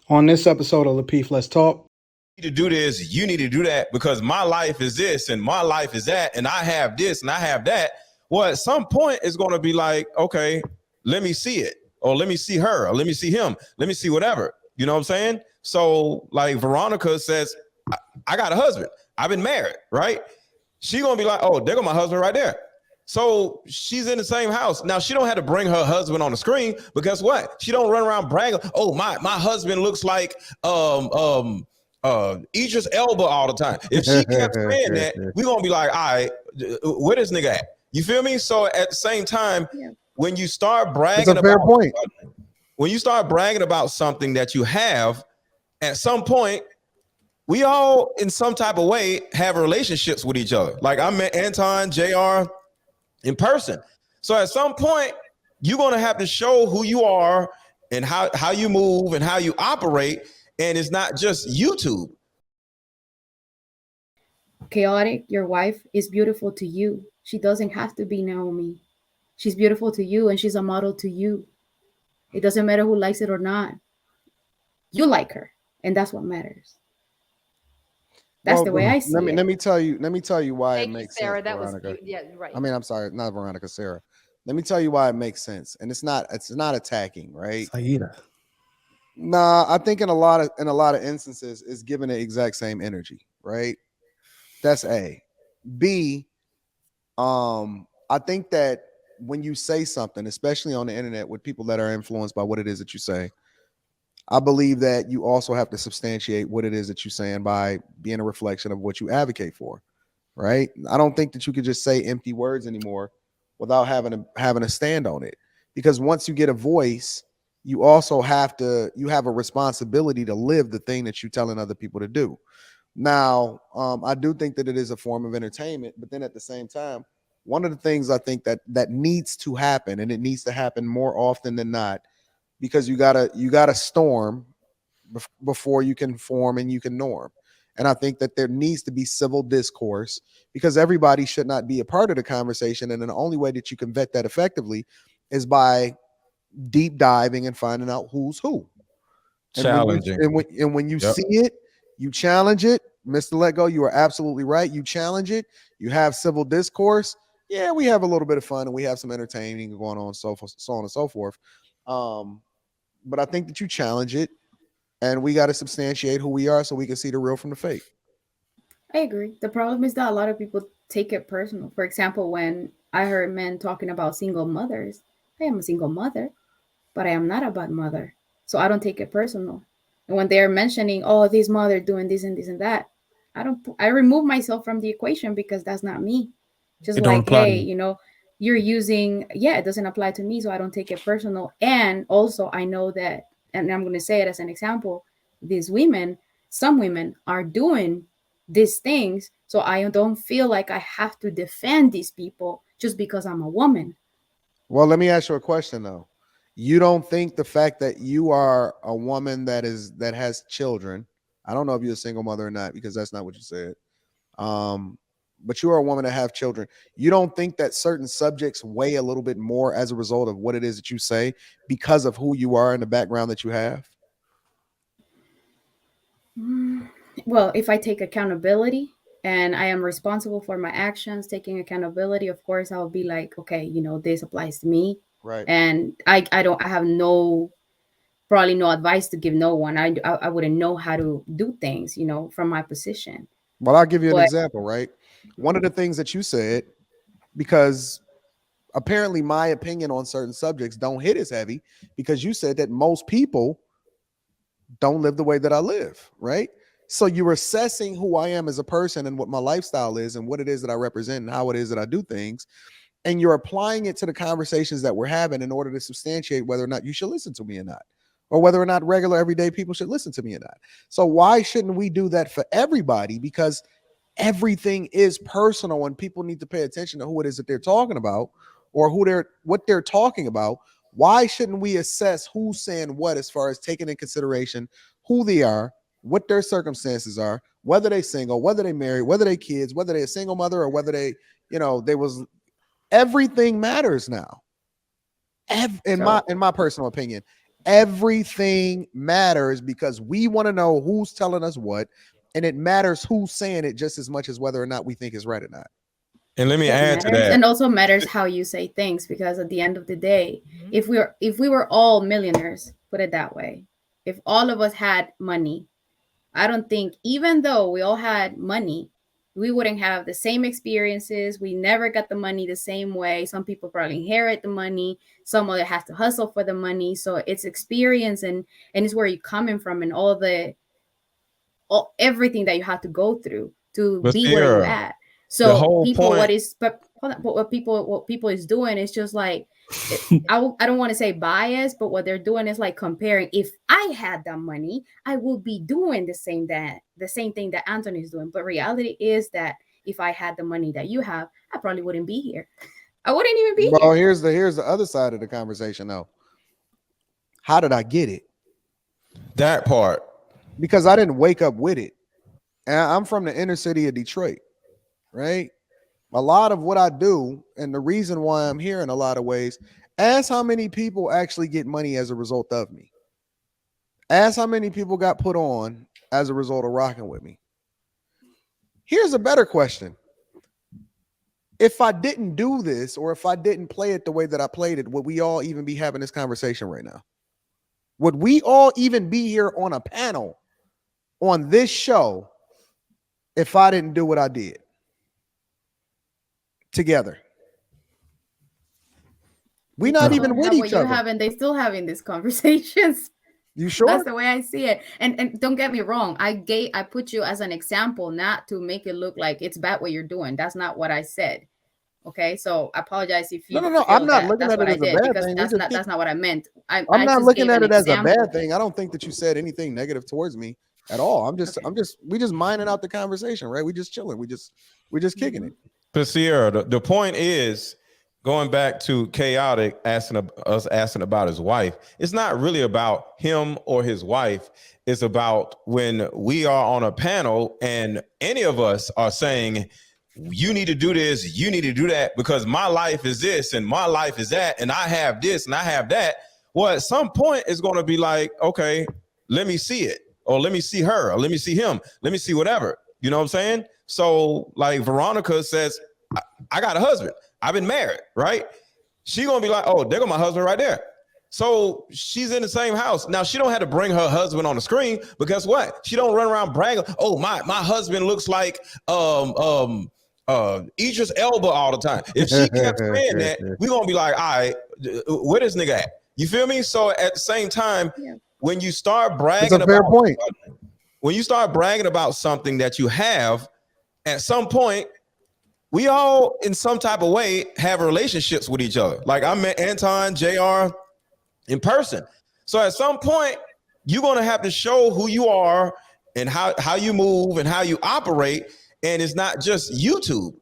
On this episode of Lapeef Let's Talk, You need to do this, you need to do that because my life is this and my life is that, and I have this and I have that. Well, at some point, it's going to be like, okay, let me see it, or let me see her, or let me see him, let me see whatever. You know what I'm saying? So, like Veronica says, I got a husband. I've been married, right? She gonna be like, oh, there go my husband right there. So she's in the same house. Now she don't have to bring her husband on the screen, but guess what? She don't run around bragging, oh, my husband looks like Idris Elba all the time. If she kept saying that, we're gonna be like, all right, where this nigga at? You feel me? So at the same time, when you start bragging It's a fair point. When you start bragging about something that you have, at some point, we all in some type of way have relationships with each other. Like I met Anton, JR in person. So at some point, you're gonna have to show who you are and how you move and how you operate. And it's not just YouTube. Chaotic, your wife is beautiful to you. She doesn't have to be Naomi. She's beautiful to you and she's a model to you. It doesn't matter who likes it or not. You like her, and that's what matters. That's the way I see it. Let me tell you why it makes Sarah, sense. that Veronica. was yeah, right. I mean, I'm sorry, not Veronica, Sarah. Let me tell you why it makes sense, and it's not attacking, right? Saida. Nah, I think in a lot of instances, it's giving the exact same energy, right? That's A. B. I think that when you say something, especially on the internet, with people that are influenced by what it is that you say, I believe that you also have to substantiate what it is that you're saying by being a reflection of what you advocate for, right? I don't think that you could just say empty words anymore without having a stand on it, because once you get a voice, you also have a responsibility to live the thing that you're telling other people to do. Now, I do think that it is a form of entertainment, but then at the same time, one of the things I think that needs to happen, and it needs to happen more often than not, because you gotta storm before you can form and you can norm. And I think that there needs to be civil discourse, because everybody should not be a part of the conversation. And then the only way that you can vet that effectively is by deep diving and finding out who's who. Challenging. And when you see it, you challenge it. Mr. Let Go, you are absolutely right. You challenge it. You have civil discourse. Yeah, we have a little bit of fun and we have some entertaining going on, so on and so forth. But I think that you challenge it, and we got to substantiate who we are so we can see the real from the fake. I agree. The problem is that a lot of people take it personal. For example, when I heard men talking about single mothers, I am a single mother, but I am not a bad mother. So I don't take it personal. And when they're mentioning, oh, this mother doing this and this and that, I remove myself from the equation, because that's not me. Just like, hey, you're using, it doesn't apply to me, so I don't take it personal. And also I know that, and I'm going to say it as an example, some women are doing these things, so I don't feel like I have to defend these people just because I'm a woman. Well, let me ask you a question though. You don't think the fact that you are a woman that has children, I don't know if you're a single mother or not, because that's not what you said. But you are a woman that have children. You don't think that certain subjects weigh a little bit more as a result of what it is that you say, because of who you are and the background that you have? Well, if I take accountability and I am responsible for my actions, taking accountability, of course, I'll be like, okay, this applies to me. Right. And I have probably no advice to give no one. I wouldn't know how to do things, from my position. Well, I'll give you an example, right? One of the things that you said, because apparently my opinion on certain subjects don't hit as heavy, because you said that most people don't live the way that I live, right? So you're assessing who I am as a person and what my lifestyle is and what it is that I represent and how it is that I do things. And you're applying it to the conversations that we're having in order to substantiate whether or not you should listen to me or not, or whether or not regular everyday people should listen to me or not. So why shouldn't we do that for everybody? Because everything is personal and people need to pay attention to who it is that they're talking about, or what they're talking about. Why shouldn't we assess who's saying what as far as taking in consideration who they are, what their circumstances are, whether they single, whether they married, whether they kids, whether they a single mother, or whether they everything matters now. In my personal opinion, Everything matters because we want to know who's telling us what, and it matters who's saying it just as much as whether or not we think it's right or not. And let me add to that. And also matters how you say things, because at the end of the day, if we were all millionaires, put it that way, if all of us had money, I don't think, even though we all had money, we wouldn't have the same experiences. We never got the money the same way. Some people probably inherit the money. Some other has to hustle for the money. So it's experience and it's where you're coming from and everything that you have to go through to be where you're at. So people, what people is doing is just like, I don't want to say bias, but what they're doing is like comparing. If I had that money, I would be doing the same thing that Anton is doing. But reality is that if I had the money that you have, I probably wouldn't be here. I wouldn't even be here. Well, here's the other side of the conversation though. How did I get it? That part. Because I didn't wake up with it. And I'm from the inner city of Detroit, right? A lot of what I do, and the reason why I'm here in a lot of ways, ask how many people actually get money as a result of me. Ask how many people got put on as a result of rocking with me. Here's a better question. If I didn't do this, or if I didn't play it the way that I played it, would we all even be having this conversation right now? Would we all even be here on a panel on this show if I didn't do what I did? Together, we're not even with each other. They still having these conversations. You sure? That's the way I see it. And don't get me wrong. I put you as an example, not to make it look like it's bad what you're doing. That's not what I said. Okay, so I apologize if you. No. I'm not looking at it as a bad thing. That's not what I meant. I'm not looking at it as a bad thing. I don't think that you said anything negative towards me at all. We just minding out the conversation, right? We just chilling. We just kicking it. But Sierra, the point is, going back to Chaotic asking about his wife, it's not really about him or his wife. It's about when we are on a panel and any of us are saying, you need to do this, you need to do that, because my life is this and my life is that, and I have this and I have that. Well, at some point it's going to be like, okay, let me see it, or let me see her, or let me see him, let me see whatever. You know what I'm saying? So like Veronica says, I got a husband. I've been married, right? She gonna be like, oh, there go my husband right there. So she's in the same house. Now she don't have to bring her husband on the screen, but guess what? She don't run around bragging, oh, my husband looks like Idris Elba all the time. If she kept saying that, we're gonna be like, all right, where this nigga at? You feel me? So at the same time, when you start bragging when you start bragging about something that you have, at some point, we all in some type of way have relationships with each other. Like I met Anton, JR in person. So at some point, you're going to have to show who you are and how you move and how you operate. And it's not just YouTube.